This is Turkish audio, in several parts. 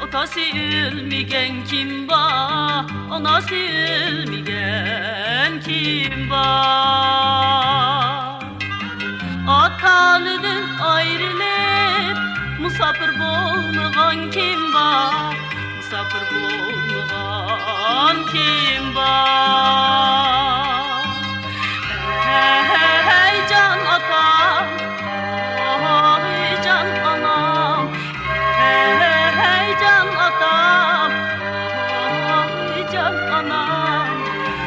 Atası ülmigen kim var, anası ülmigen kim var? Atalının ayrılıp musafir bolmagan kim var? Musafir bolmagan kim var? Hey can atam, hey can anam, hey can atam, hey can anam,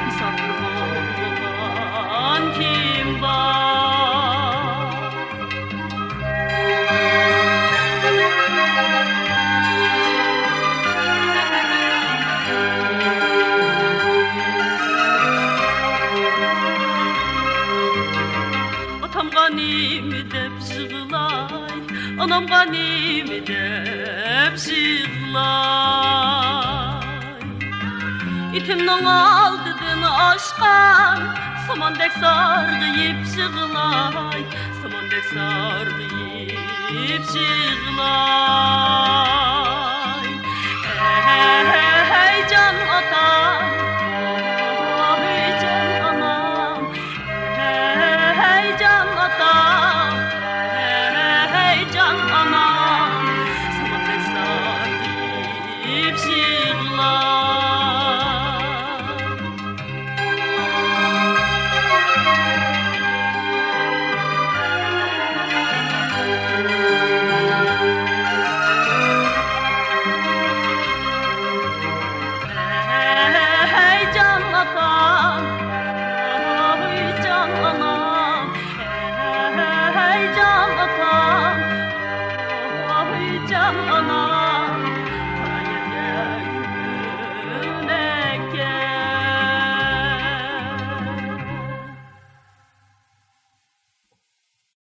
musafir bolmagan kim var? Atam ganimi dep yığılay, anam ganimi dep yığılay. İtimden aldıdın aşkan, samandek sargıyıp yığılay, samandek sargıyıp yığılay.